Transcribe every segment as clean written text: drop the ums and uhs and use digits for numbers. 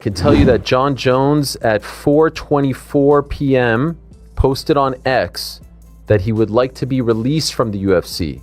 Can tell you that Jon Jones at 4:24 p.m. posted on X that he would like to be released from the UFC.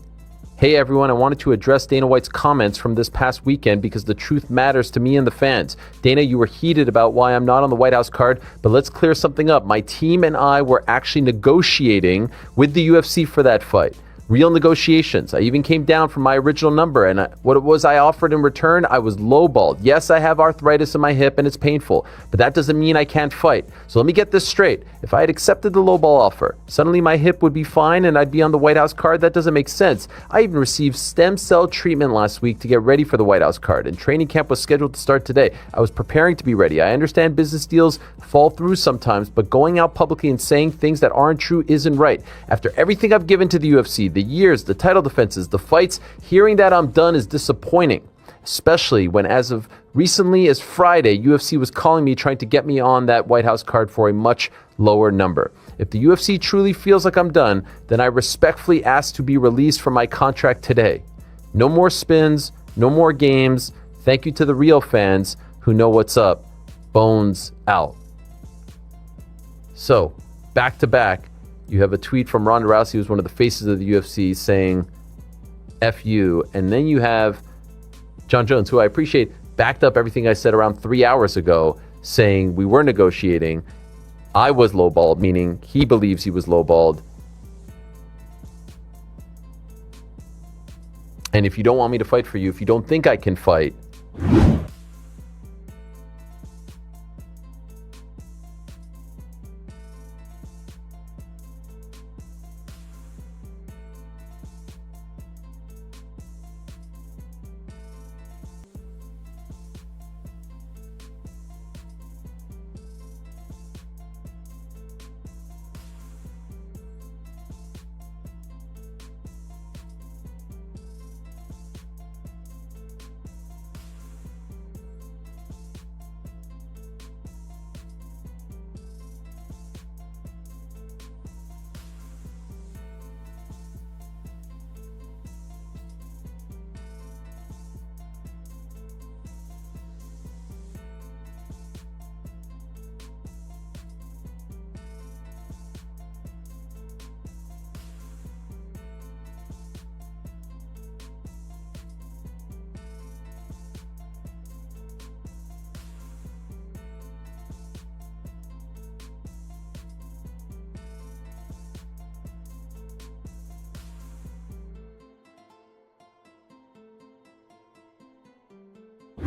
Hey everyone, I wanted to address Dana White's comments from this past weekend because the truth matters to me and the fans. Dana, you were heated about why I'm not on the White House card, but let's clear something up. My team and I were actually negotiating with the UFC for that fight. Real negotiations. I even came down from my original number, and what it was I offered in return, I was lowballed. Yes, I have arthritis in my hip and it's painful, but that doesn't mean I can't fight. So let me get this straight. If I had accepted the lowball offer, suddenly my hip would be fine and I'd be on the White House card. That doesn't make sense. I even received stem cell treatment last week to get ready for the White House card, and training camp was scheduled to start today. I was preparing to be ready. I understand business deals fall through sometimes, but going out publicly and saying things that aren't true isn't right. After everything I've given to the UFC, the years, the title defenses, the fights, hearing that I'm done is disappointing, especially when as of recently as Friday, UFC was calling me trying to get me on that White House card for a much lower number. If the UFC truly feels like I'm done, then I respectfully ask to be released from my contract today. No more spins, no more games. Thank you to the real fans who know what's up. Bones out. So, back to back, you have a tweet from Ronda Rousey, who's one of the faces of the UFC, saying, F you. And then you have Jon Jones, who I appreciate, backed up everything I said around 3 hours ago, saying we were negotiating. I was lowballed, meaning he believes he was lowballed. And if you don't want me to fight for you, if you don't think I can fight,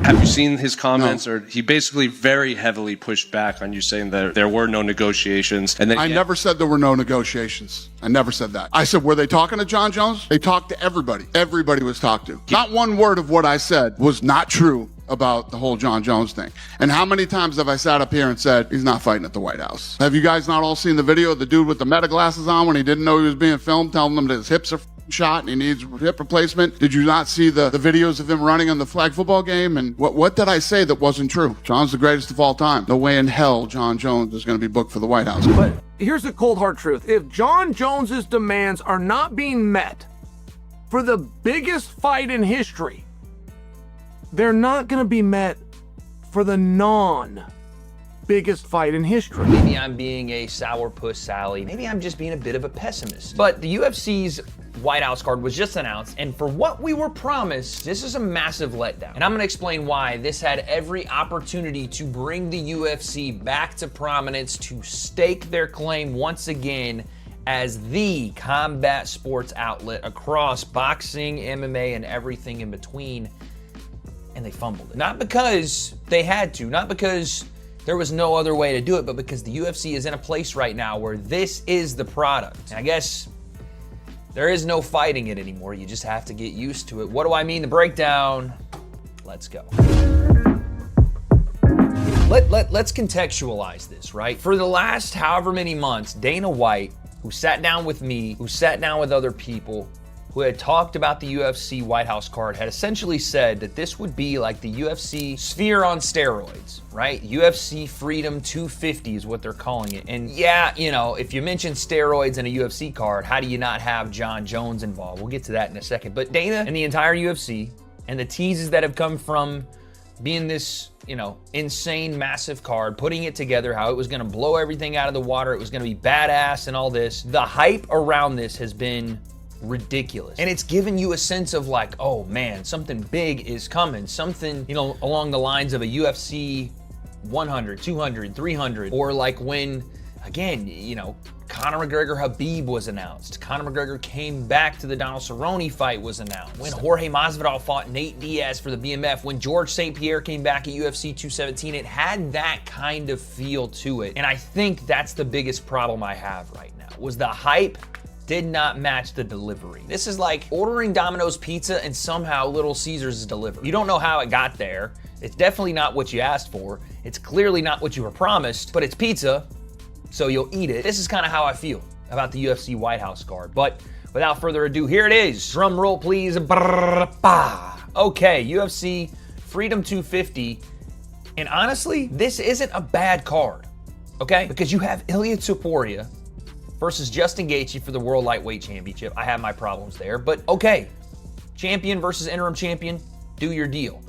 have you seen his comments? No. Or he basically very heavily pushed back on you saying that there were no negotiations. And then I never said there were no negotiations. I never said that. I said, were they talking to Jon Jones? They talked to everybody. Everybody was talked to. Not one word of what I said was not true about the whole Jon Jones thing. And how many times have I sat up here and said, he's not fighting at the White House? Have you guys not all seen the video of the dude with the meta glasses on when he didn't know he was being filmed, telling them that his hips are shot and he needs hip replacement? Did you not see the videos of him running on the flag football game? And what did I say that wasn't true? Jon's the greatest of all time. No way in hell Jon Jones is going to be booked for the White House. But here's the cold hard truth. If Jon Jones's demands are not being met for the biggest fight in history, they're not going to be met for the biggest fight in history. Maybe I'm being a sourpuss Sally. Maybe I'm just being a bit of a pessimist. But the UFC's White House card was just announced, and for what we were promised, this is a massive letdown. And I'm gonna explain why this had every opportunity to bring the UFC back to prominence, to stake their claim once again as the combat sports outlet across boxing, MMA, and everything in between. And they fumbled it. Not because they had to, not because there was no other way to do it, but because the UFC is in a place right now where this is the product. And I guess there is no fighting it anymore. You just have to get used to it. What do I mean? The breakdown. Let's go. Let's contextualize this, right? For the last however many months, Dana White, who sat down with me, who sat down with other people, who had talked about the UFC White House card, had essentially said that this would be like the UFC Sphere on steroids, right? UFC Freedom 250 is what they're calling it. And yeah, you know, if you mention steroids in a UFC card, how do you not have Jon Jones involved? We'll get to that in a second. But Dana and the entire UFC and the teases that have come from being this, insane, massive card, putting it together, how it was going to blow everything out of the water, it was going to be badass and all this. The hype around this has been ridiculous. And it's given you a sense of like, oh man, something big is coming. Something, along the lines of a UFC 100, 200, 300, or like when, again, Conor McGregor Habib was announced. Conor McGregor came back to the Donald Cerrone fight was announced. When Jorge Masvidal fought Nate Diaz for the BMF. When George St. Pierre came back at UFC 217, it had that kind of feel to it. And I think that's the biggest problem I have right now, was the hype did not match the delivery. This is like ordering Domino's pizza and somehow Little Caesars is delivered. You don't know how it got there. It's definitely not what you asked for. It's clearly not what you were promised, but it's pizza, so you'll eat it. This is kind of how I feel about the UFC White House card. But without further ado, here it is. Drum roll, please. Okay, UFC Freedom 250. And honestly, this isn't a bad card, okay? Because you have Ilia Topuria versus Justin Gaethje for the World Lightweight Championship. I have my problems there, but okay. Champion versus interim champion, do your deal.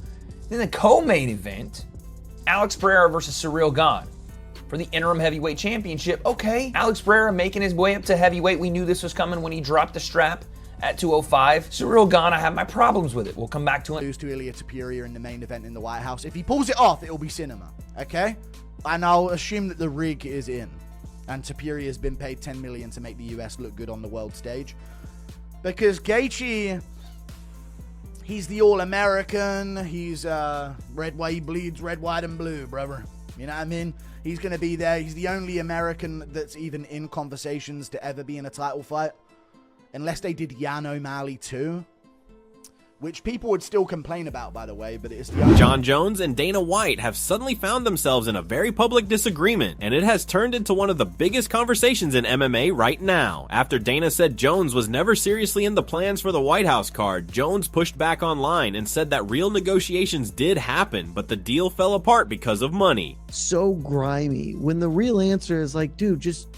Then the co-main event, Alex Pereira versus Ciryl Gane for the interim heavyweight championship. Okay, Alex Pereira making his way up to heavyweight. We knew this was coming when he dropped the strap at 205. Ciryl Gane, I have my problems with it. We'll come back to it. Lose to Ilia Topuria in the main event in the White House. If he pulls it off, it'll be cinema, okay? And I'll assume that the rig is in. And Topuria has been paid $10 million to make the US look good on the world stage. Because Gaethje, he's the All-American. He's red, white, he bleeds red, white, and blue, brother. You know what I mean? He's going to be there. He's the only American that's even in conversations to ever be in a title fight. Unless they did Yan O'Malley too. Which people would still complain about, by the way, but it's the... Jon Jones and Dana White have suddenly found themselves in a very public disagreement, and it has turned into one of the biggest conversations in MMA right now. After Dana said Jones was never seriously in the plans for the White House card, Jones pushed back online and said that real negotiations did happen, but the deal fell apart because of money. So grimy, when the real answer is like, dude, just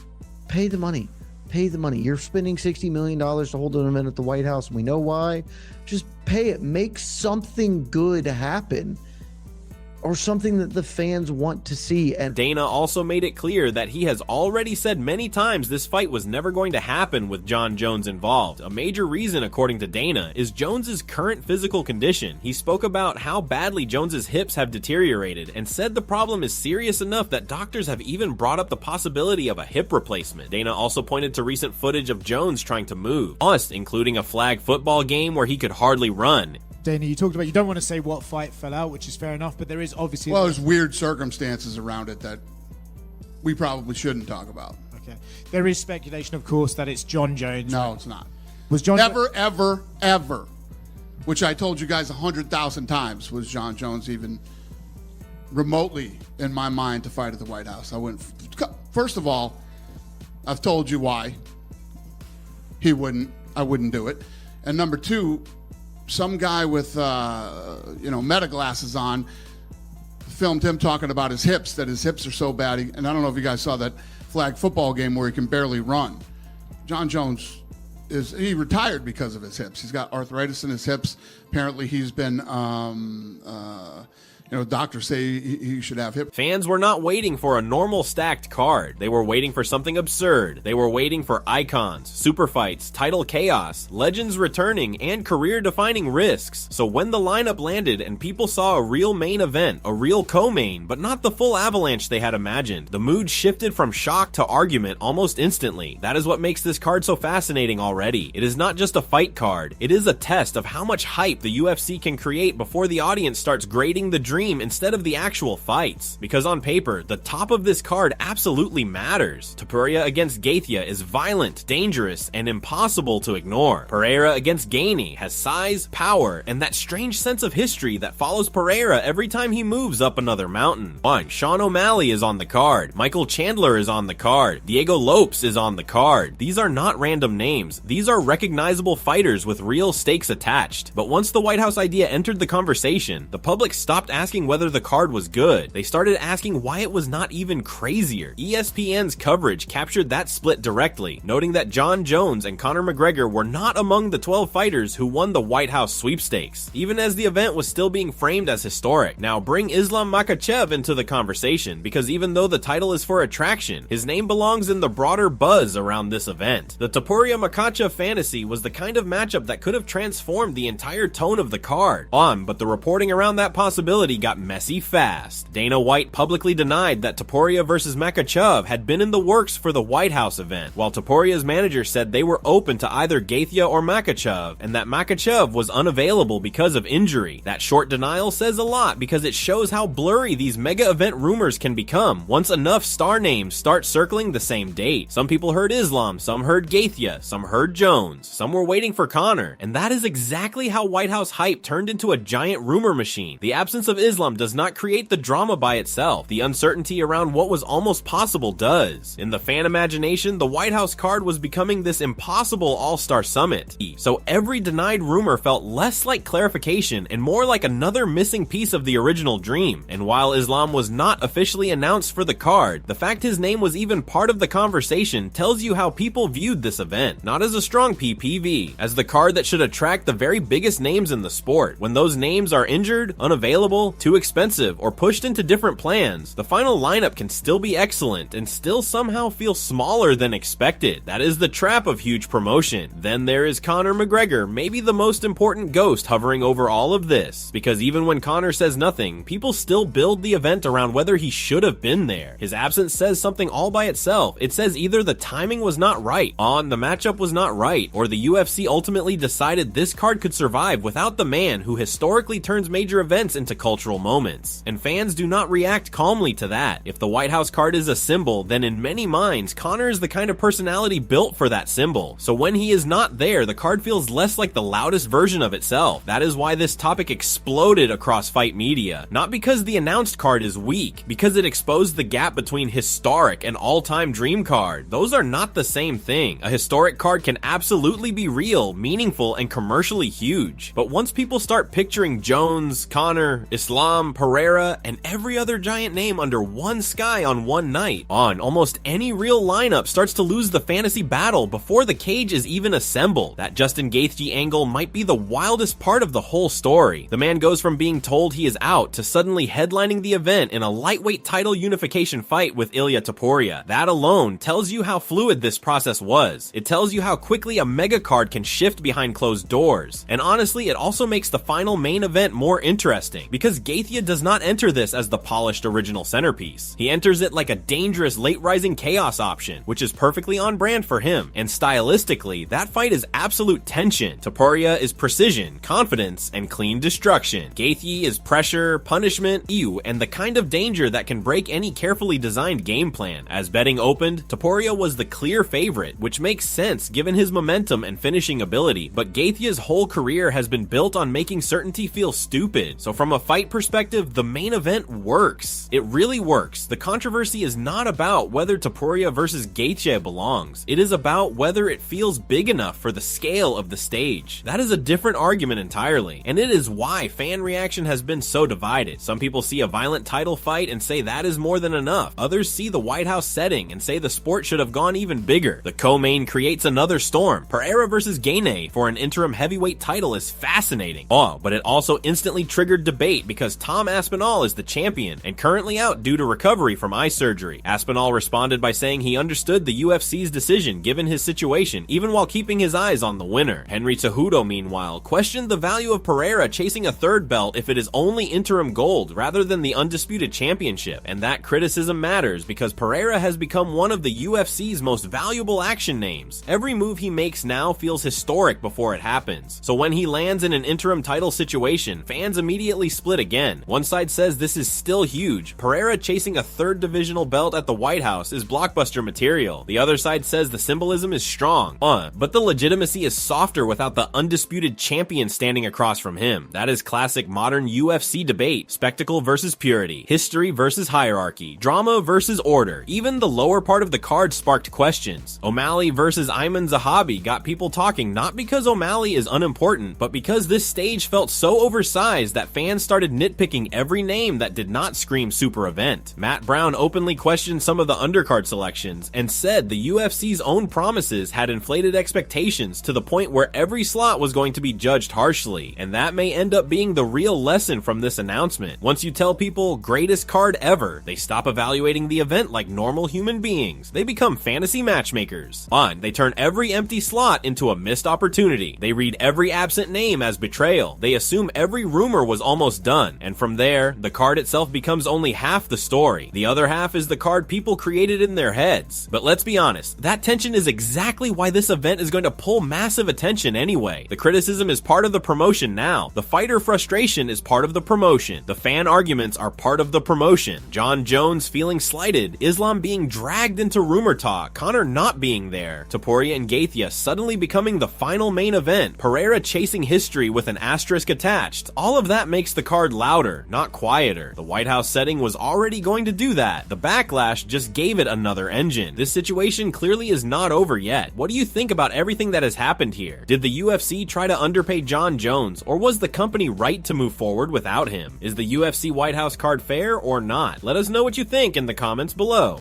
pay the money. Pay the money. You're spending $60 million to hold an event at the White House, and we know why. Just pay it. Make something good happen, or something that the fans want to see. And Dana also made it clear that he has already said many times this fight was never going to happen with Jon Jones involved. A major reason, according to Dana, is Jones's current physical condition. He spoke about how badly Jones's hips have deteriorated and said the problem is serious enough that doctors have even brought up the possibility of a hip replacement. Dana also pointed to recent footage of Jones trying to move, including a flag football game where he could hardly run. Dana, you talked about, you don't want to say what fight fell out, which is fair enough, but there is obviously... Well, there's weird circumstances around it that we probably shouldn't talk about. Okay. There is speculation, of course, that it's Jon Jones. No, it's not. Was Jon Never, ever, which I told you guys 100,000 times, was Jon Jones even remotely in my mind to fight at the White House. I wouldn't... First of all, I've told you why I wouldn't do it. And number two, some guy with, meta glasses on filmed him talking about his hips, that his hips are so bad. And I don't know if you guys saw that flag football game where he can barely run. Jon Jones, he retired because of his hips. He's got arthritis in his hips. Apparently he's been, doctors say he should have hip. Fans were not waiting for a normal stacked card. They were waiting for something absurd. They were waiting for icons, super fights, title chaos, legends returning, and career-defining risks. So when the lineup landed and people saw a real main event, a real co-main, but not the full avalanche they had imagined, the mood shifted from shock to argument almost instantly. That is what makes this card so fascinating already. It is not just a fight card. It is a test of how much hype the UFC can create before the audience starts grading the dream instead of the actual fights. Because on paper, the top of this card absolutely matters. Topuria against Gaethje is violent, dangerous, and impossible to ignore. Pereira against Gane has size, power, and that strange sense of history that follows Pereira every time he moves up another mountain. Sean O'Malley is on the card. Michael Chandler is on the card. Diego Lopes is on the card. These are not random names. These are recognizable fighters with real stakes attached. But once the White House idea entered the conversation, the public stopped asking asking whether the card was good. They started asking why it was not even crazier. ESPN's coverage captured that split directly, noting that Jon Jones and Conor McGregor were not among the 12 fighters who won the White House sweepstakes, even as the event was still being framed as historic. Now bring Islam Makhachev into the conversation, because even though the title is for attraction, his name belongs in the broader buzz around this event. The Topuria Makhachev fantasy was the kind of matchup that could have transformed the entire tone of the card, but the reporting around that possibility got messy fast. Dana White publicly denied that Topuria versus Makhachev had been in the works for the White House event, while Topuria's manager said they were open to either Gaethje or Makhachev, and that Makhachev was unavailable because of injury. That short denial says a lot, because it shows how blurry these mega event rumors can become once enough star names start circling the same date. Some people heard Islam, some heard Gaethje, some heard Jones, some were waiting for Conor, and that is exactly how White House hype turned into a giant rumor machine. The absence of Islam does not create the drama by itself. The uncertainty around what was almost possible does. In the fan imagination, the White House card was becoming this impossible all-star summit. So every denied rumor felt less like clarification and more like another missing piece of the original dream. And while Islam was not officially announced for the card, the fact his name was even part of the conversation tells you how people viewed this event, not as a strong PPV, as the card that should attract the very biggest names in the sport. When those names are injured, unavailable, too expensive, or pushed into different plans, the final lineup can still be excellent and still somehow feel smaller than expected. That is the trap of huge promotion. Then there is Conor McGregor, maybe the most important ghost hovering over all of this, because even when Conor says nothing, people still build the event around whether he should have been there. His absence says something all by itself. It says either the timing was not right, the matchup was not right, or the UFC ultimately decided this card could survive without the man who historically turns major events into cultural moments. And fans do not react calmly to that. If the White House card is a symbol, then in many minds, Conor is the kind of personality built for that symbol. So when he is not there, the card feels less like the loudest version of itself. That is why this topic exploded across fight media. Not because the announced card is weak, because it exposed the gap between historic and all-time dream card. Those are not the same thing. A historic card can absolutely be real, meaningful, and commercially huge. But once people start picturing Jones, Conor, Islam, Pereira, and every other giant name under one sky on one night, almost any real lineup starts to lose the fantasy battle before the cage is even assembled. That Justin Gaethje angle might be the wildest part of the whole story. The man goes from being told he is out to suddenly headlining the event in a lightweight title unification fight with Ilia Topuria. That alone tells you how fluid this process was. It tells you how quickly a mega card can shift behind closed doors. And honestly, it also makes the final main event more interesting, because Gaethje does not enter this as the polished original centerpiece. He enters it like a dangerous late-rising chaos option, which is perfectly on brand for him. And stylistically, that fight is absolute tension. Topuria is precision, confidence, and clean destruction. Gaethje is pressure, punishment, and the kind of danger that can break any carefully designed game plan. As betting opened, Topuria was the clear favorite, which makes sense given his momentum and finishing ability, but Gaethje's whole career has been built on making certainty feel stupid. So from a fight perspective, the main event works. It really works. The controversy is not about whether Topuria versus Gaethje belongs. It is about whether it feels big enough for the scale of the stage. That is a different argument entirely, and it is why fan reaction has been so divided. Some people see a violent title fight and say that is more than enough. Others see the White House setting and say the sport should have gone even bigger. The co-main creates another storm. Pereira versus Gaethje for an interim heavyweight title is fascinating. But it also instantly triggered debate because Tom Aspinall is the champion and currently out due to recovery from eye surgery. Aspinall responded by saying he understood the UFC's decision given his situation, even while keeping his eyes on the winner. Henry Cejudo, meanwhile, questioned the value of Pereira chasing a third belt if it is only interim gold rather than the undisputed championship. And that criticism matters because Pereira has become one of the UFC's most valuable action names. Every move he makes now feels historic before it happens. So when he lands in an interim title situation, fans immediately split again. One side says this is still huge. Pereira chasing a third divisional belt at the White House is blockbuster material. The other side says the symbolism is strong, but the legitimacy is softer without the undisputed champion standing across from him. That is classic modern UFC debate. Spectacle versus purity. History versus hierarchy. Drama versus order. Even the lower part of the card sparked questions. O'Malley versus Ayman Zahabi got people talking not because O'Malley is unimportant, but because this stage felt so oversized that fans started started nitpicking every name that did not scream super event. Matt Brown openly questioned some of the undercard selections and said the UFC's own promises had inflated expectations to the point where every slot was going to be judged harshly, and that may end up being the real lesson from this announcement. Once you tell people greatest card ever, they stop evaluating the event like normal human beings. They become fantasy matchmakers. Fine, they turn every empty slot into a missed opportunity. They read every absent name as betrayal. They assume every rumor was almost done, and from there, the card itself becomes only half the story. The other half is the card people created in their heads. But let's be honest, that tension is exactly why this event is going to pull massive attention anyway. The criticism is part of the promotion now. The fighter frustration is part of the promotion. The fan arguments are part of the promotion. Jon Jones feeling slighted, Islam being dragged into rumor talk, Conor not being there, Topuria and Gaethia suddenly becoming the final main event, Pereira chasing history with an asterisk attached. All of that makes the card louder, not quieter. The White House setting was already going to do that. The backlash just gave it another engine. This situation clearly is not over yet. What do you think about everything that has happened here? Did the UFC try to underpay Jon Jones, or was the company right to move forward without him? Is the UFC White House card fair or not? Let us know what you think in the comments below.